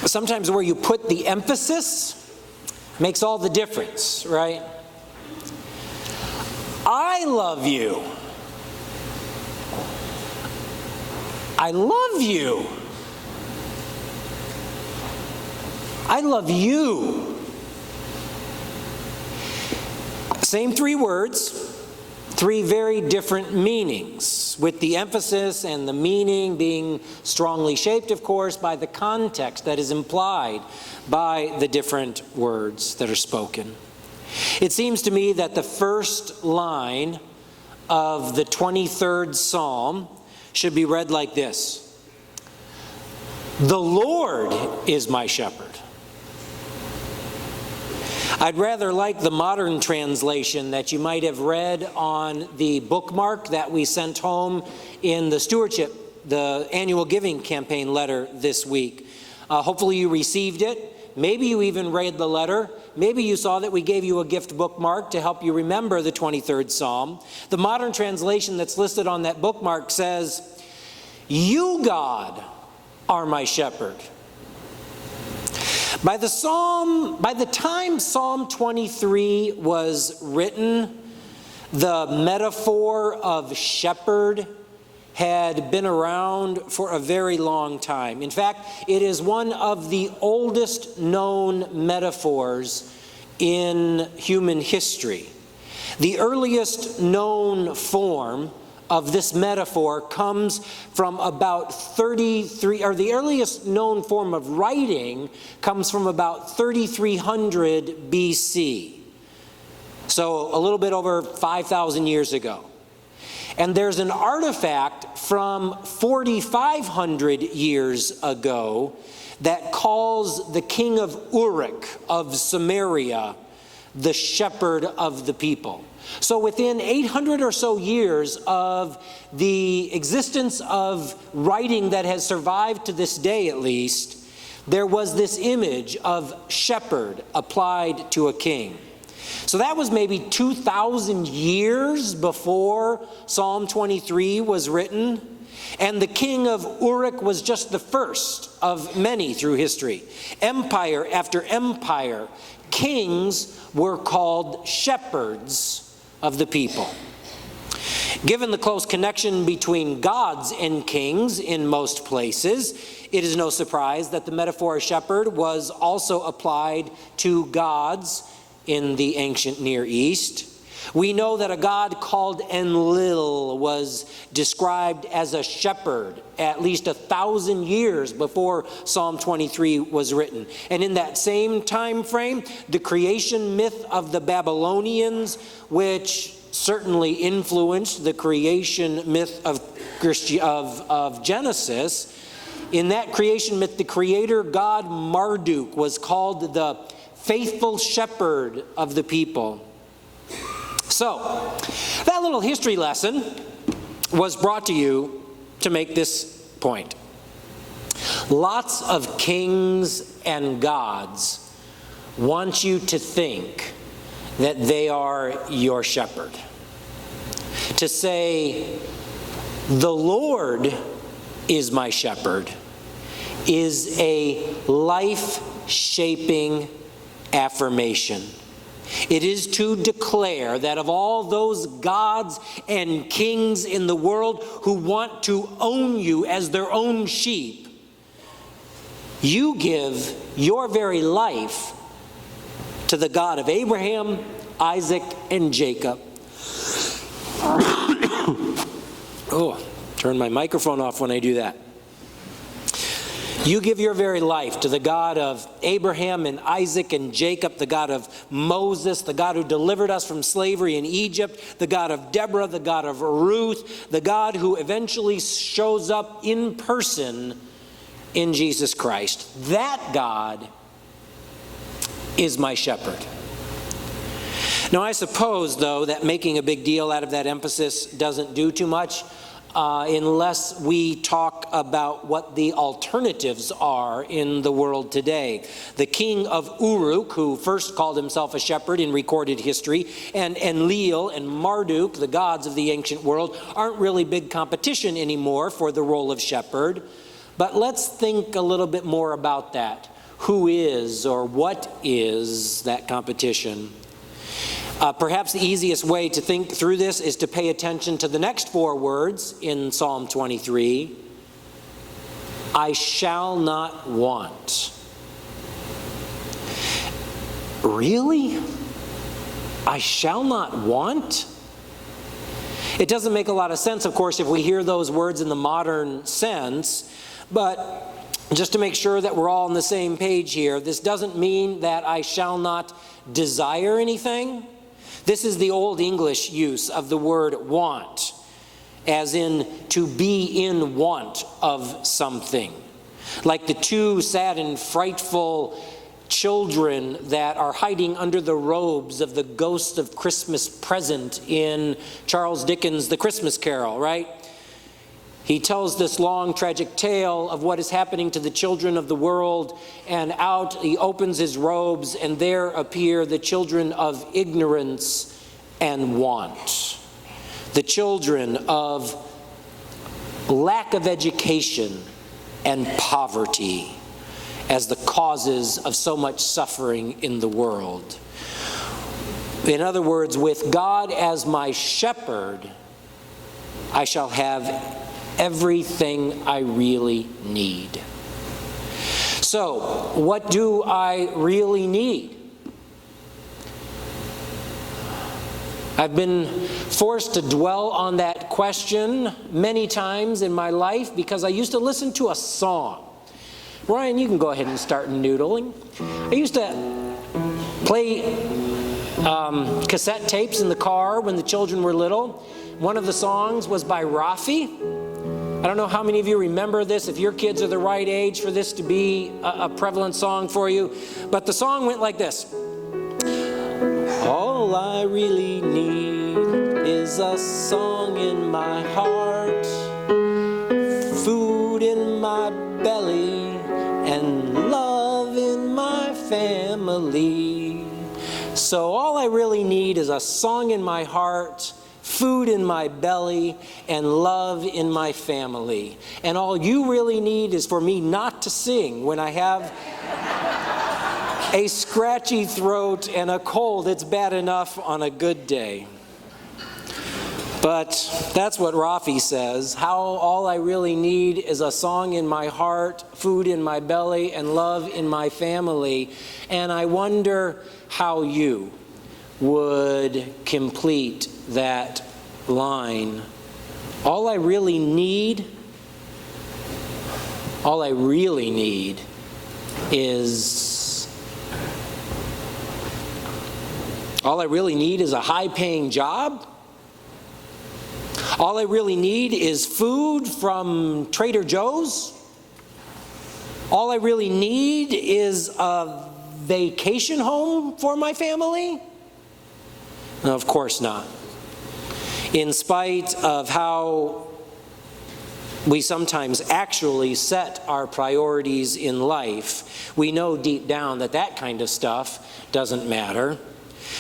Sometimes where you put the emphasis makes all the difference, right? I love you. I love you. I love you. Same three words, three very different meanings, with the emphasis and the meaning being strongly shaped, of course, by the context that is implied by the different words that are spoken. It seems to me that the first line of the 23rd Psalm should be read like this: "The Lord is my shepherd." I'd rather like the modern translation that you might have read on the bookmark that we sent home in the stewardship, the annual giving campaign letter this week. Hopefully you received it. Maybe you even read the letter. Maybe you saw that we gave you a gift bookmark to help you remember the 23rd Psalm. The modern translation that's listed on that bookmark says, "You, God, are my shepherd." By the time Psalm 23 was written, the metaphor of shepherd had been around for a very long time. In fact, it is one of the oldest known metaphors in human history. The earliest known form of this metaphor comes from about 33, or the earliest known form of writing comes from about 3300 BC. So a little bit over 5,000 years ago. And there's an artifact from 4,500 years ago that calls the king of Uruk of Samaria the shepherd of the people. So within 800 or so years of the existence of writing that has survived to this day at least, there was this image of shepherd applied to a king. So that was maybe 2,000 years before Psalm 23 was written. And the king of Uruk was just the first of many through history. Empire after empire, kings were called shepherds of the people. Given the close connection between gods and kings in most places, it is no surprise that the metaphor of shepherd was also applied to gods in the ancient Near East. We know that a god called Enlil was described as a shepherd at least 1,000 years before Psalm 23 was written. And in that same time frame, the creation myth of the Babylonians, which certainly influenced the creation myth of Genesis, in that creation myth, the creator god Marduk was called the faithful shepherd of the people. So, that little history lesson was brought to you to make this point. Lots of kings and gods want you to think that they are your shepherd. To say, "The Lord is my shepherd," is a life-shaping affirmation. It is to declare that of all those gods and kings in the world who want to own you as their own sheep, you give your very life to the God of Abraham, Isaac, and Jacob. Oh, turn my microphone off when I do that. You give your very life to the God of Abraham and Isaac and Jacob, the God of Moses, the God who delivered us from slavery in Egypt, the God of Deborah, the God of Ruth, the God who eventually shows up in person in Jesus Christ. That God is my shepherd. Now, I suppose, though, that making a big deal out of that emphasis doesn't do too much. Unless we talk about what the alternatives are in the world today. The king of Uruk, who first called himself a shepherd in recorded history, and Enlil and Marduk, the gods of the ancient world, aren't really big competition anymore for the role of shepherd. But let's think a little bit more about that. Who is or what is that competition? Perhaps the easiest way to think through this is to pay attention to the next 4 words in Psalm 23. I shall not want. Really? I shall not want? It doesn't make a lot of sense, of course, if we hear those words in the modern sense, but just to make sure that we're all on the same page here, this doesn't mean that I shall not desire anything. This is the Old English use of the word want, as in to be in want of something. Like the 2 sad and frightful children that are hiding under the robes of the ghost of Christmas present in Charles Dickens' The Christmas Carol, right? He tells this long tragic tale of what is happening to the children of the world, and out he opens his robes, and there appear the children of ignorance and want. The children of lack of education and poverty as the causes of so much suffering in the world. In other words, with God as my shepherd, I shall have everything I really need. So, what do I really need? I've been forced to dwell on that question many times in my life because I used to listen to a song. Ryan, you can go ahead and start noodling. I used to play cassette tapes in the car when the children were little. One of the songs was by Rafi. I don't know how many of you remember this, if your kids are the right age for this to be a prevalent song for you. But the song went like this. All I really need is a song in my heart, food in my belly, and love in my family. So all I really need is a song in my heart, food in my belly, and love in my family. And all you really need is for me not to sing when I have a scratchy throat and a cold. It's bad enough on a good day. But that's what Rafi says. How all I really need is a song in my heart, food in my belly, and love in my family. And I wonder how you would complete that line. All I really need is a high-paying job. All I really need is food from Trader Joe's. All I really need is a vacation home for my family. No, of course not. In spite of how we sometimes actually set our priorities in life, we know deep down that that kind of stuff doesn't matter.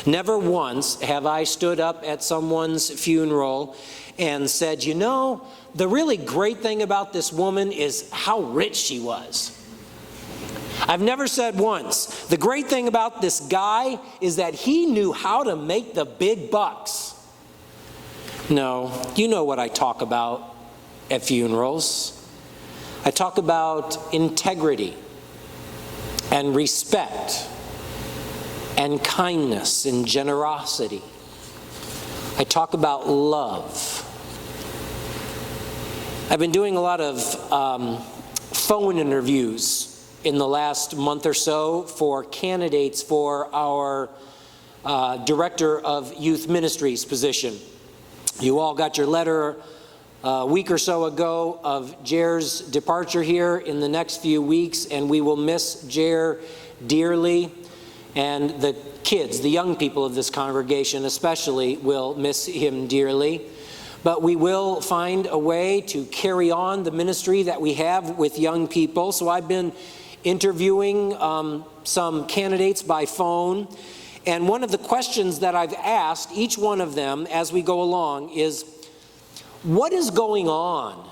Never once have I stood up at someone's funeral and said, you know, the really great thing about this woman is how rich she was. I've never said once, the great thing about this guy is that he knew how to make the big bucks. No, you know what I talk about at funerals. I talk about integrity and respect and kindness and generosity. I talk about love. I've been doing a lot of phone interviews in the last month or so for candidates for our Director of Youth Ministries position. You all got your letter a week or so ago of Jer's departure here in the next few weeks, and we will miss Jer dearly. And the kids, the young people of this congregation especially, will miss him dearly. But we will find a way to carry on the ministry that we have with young people. So I've been interviewing some candidates by phone. And one of the questions that I've asked each one of them as we go along is, what is going on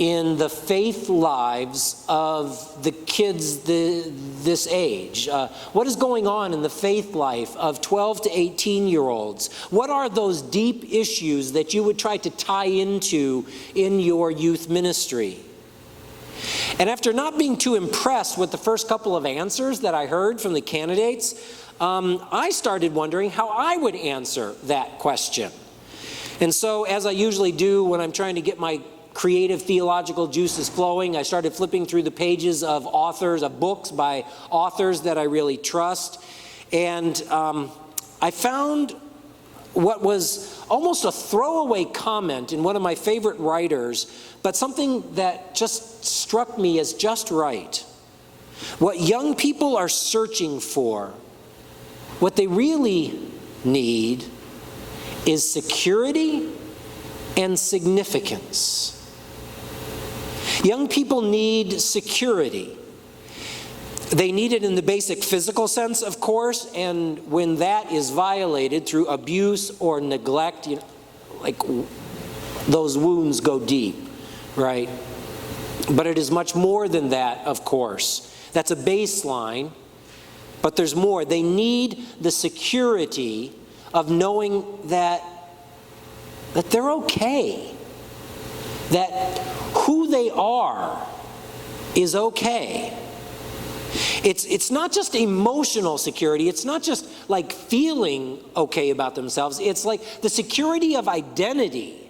in the faith lives of the kids this age? What is going on in the faith life of 12 to 18-year-olds? What are those deep issues that you would try to tie into in your youth ministry? And after not being too impressed with the first couple of answers that I heard from the candidates, I started wondering how I would answer that question. And so, as I usually do when I'm trying to get my creative theological juices flowing, I started flipping through the pages of authors, of books by authors that I really trust. And I found what was almost a throwaway comment in one of my favorite writers, but something that just struck me as just right. What young people are searching for, what they really need, is security and significance. Young people need security. They need it in the basic physical sense, of course, and when that is violated through abuse or neglect, like those wounds go deep, right? But it is much more than that, of course. That's a baseline, but there's more. They need the security of knowing that they're okay, that who they are is okay. It's not just emotional security. It's not just like feeling okay about themselves. It's like the security of identity.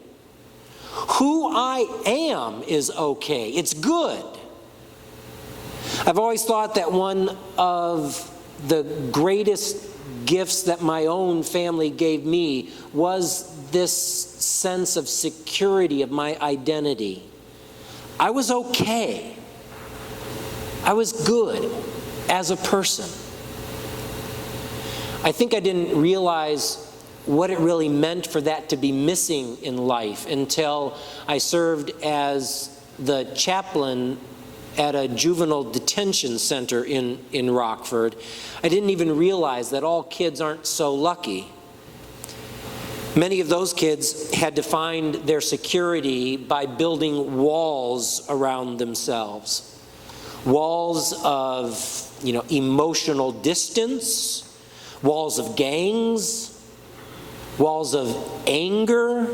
Who I am is okay. It's good. I've always thought that one of the greatest gifts that my own family gave me was this sense of security of my identity. I was okay. I was good as a person. I think I didn't realize what it really meant for that to be missing in life until I served as the chaplain at a juvenile detention center in Rockford. I didn't even realize that all kids aren't so lucky. Many of those kids had to find their security by building walls around themselves. Walls of, emotional distance, walls of gangs, walls of anger.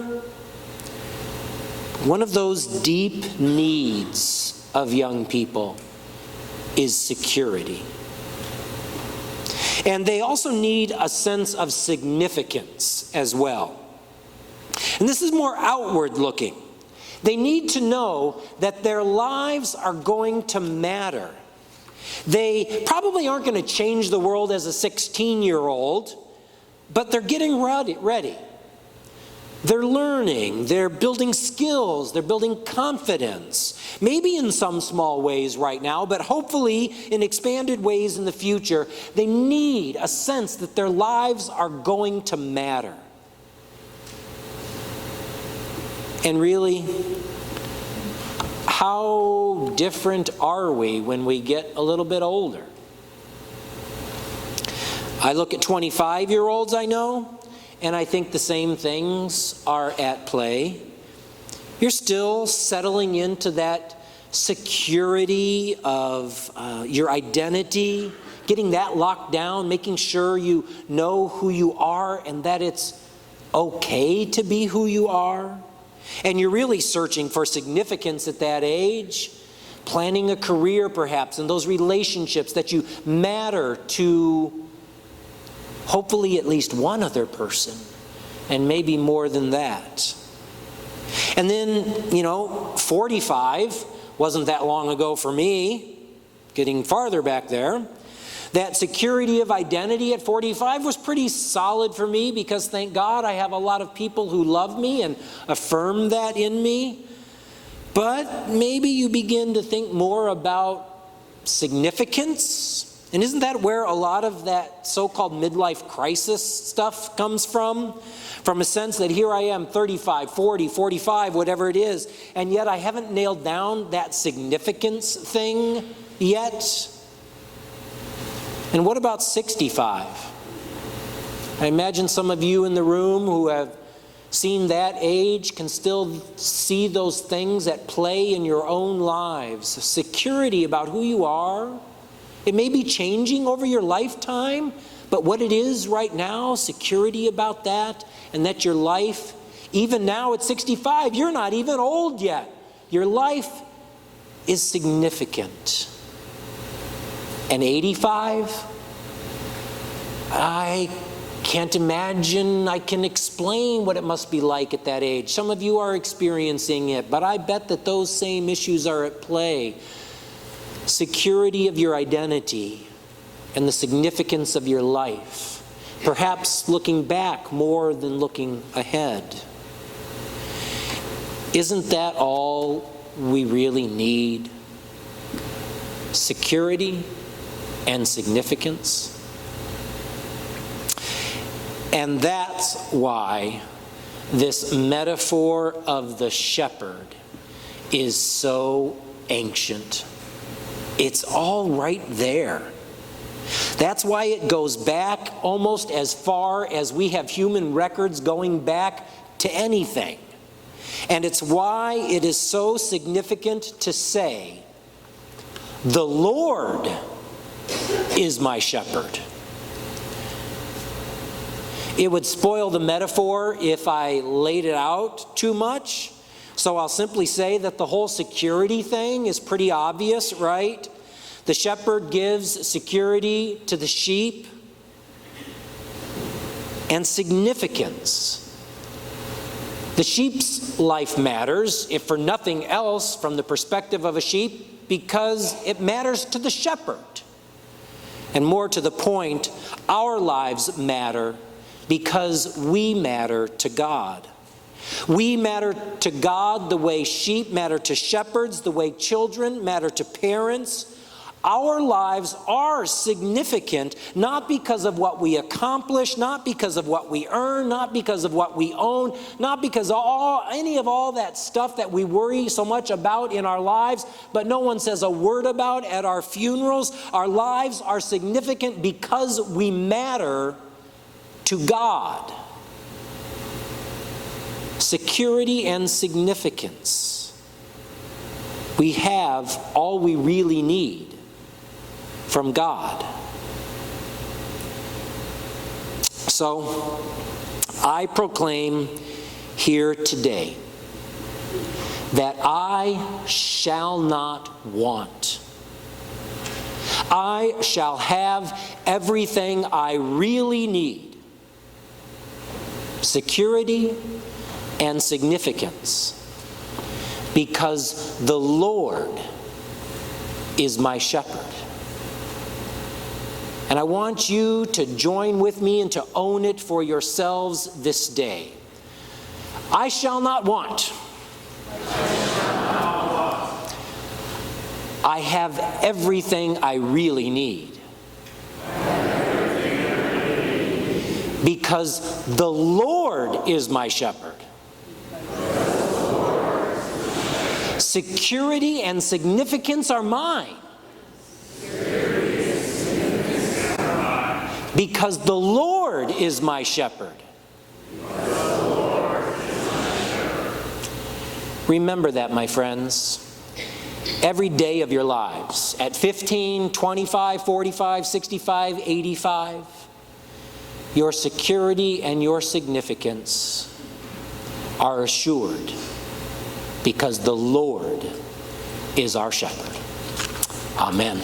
One of those deep needs of young people is security. And they also need a sense of significance as well. And this is more outward looking. They need to know that their lives are going to matter. They probably aren't going to change the world as a 16-year-old, but they're getting ready. They're learning, they're building skills, they're building confidence. Maybe in some small ways right now, but hopefully in expanded ways in the future. They need a sense that their lives are going to matter. And really, how different are we when we get a little bit older? I look at 25-year-olds I know, and I think the same things are at play. You're still settling into that security of your identity, getting that locked down, making sure you know who you are and that it's okay to be who you are. And you're really searching for significance at that age, planning a career perhaps, and those relationships that you matter to hopefully at least one other person, and maybe more than that. And then, 45 wasn't that long ago for me, getting farther back there. That security of identity at 45 was pretty solid for me because thank God I have a lot of people who love me and affirm that in me. But maybe you begin to think more about significance. And isn't that where a lot of that so-called midlife crisis stuff comes from? From a sense that here I am, 35, 40, 45, whatever it is, and yet I haven't nailed down that significance thing yet. And what about 65? I imagine some of you in the room who have seen that age can still see those things at play in your own lives. Security about who you are. It may be changing over your lifetime, but what it is right now, security about that, and that your life, even now at 65, you're not even old yet. Your life is significant. And 85, I can't imagine I can explain what it must be like at that age. Some of you are experiencing it, but I bet that those same issues are at play. Security of your identity and the significance of your life. Perhaps looking back more than looking ahead. Isn't that all we really need? Security and significance. And that's why this metaphor of the shepherd is so ancient. It's all right there. That's why it goes back almost as far as we have human records going back to anything. And it's why it is so significant to say, "The Lord is my shepherd." It would spoil the metaphor if I laid it out too much. So I'll simply say that the whole security thing is pretty obvious, right? The shepherd gives security to the sheep and significance. The sheep's life matters, if for nothing else, from the perspective of a sheep, because it matters to the shepherd. And more to the point, our lives matter because we matter to God. We matter to God the way sheep matter to shepherds, the way children matter to parents. Our lives are significant, not because of what we accomplish, not because of what we earn, not because of what we own, not because of any of all that stuff that we worry so much about in our lives, but no one says a word about at our funerals. Our lives are significant because we matter to God. Security and significance. We have all we really need from God. So, I proclaim here today that I shall not want. I shall have everything I really need. Security and significance. Because the Lord is my shepherd. And I want you to join with me and to own it for yourselves this day. I shall not want. I have everything I really need. Because the Lord is my shepherd. Security and significance are mine. Because the Lord is my shepherd. Remember that, my friends. Every day of your lives, at 15, 25, 45, 65, 85, your security and your significance are assured because the Lord is our shepherd. Amen.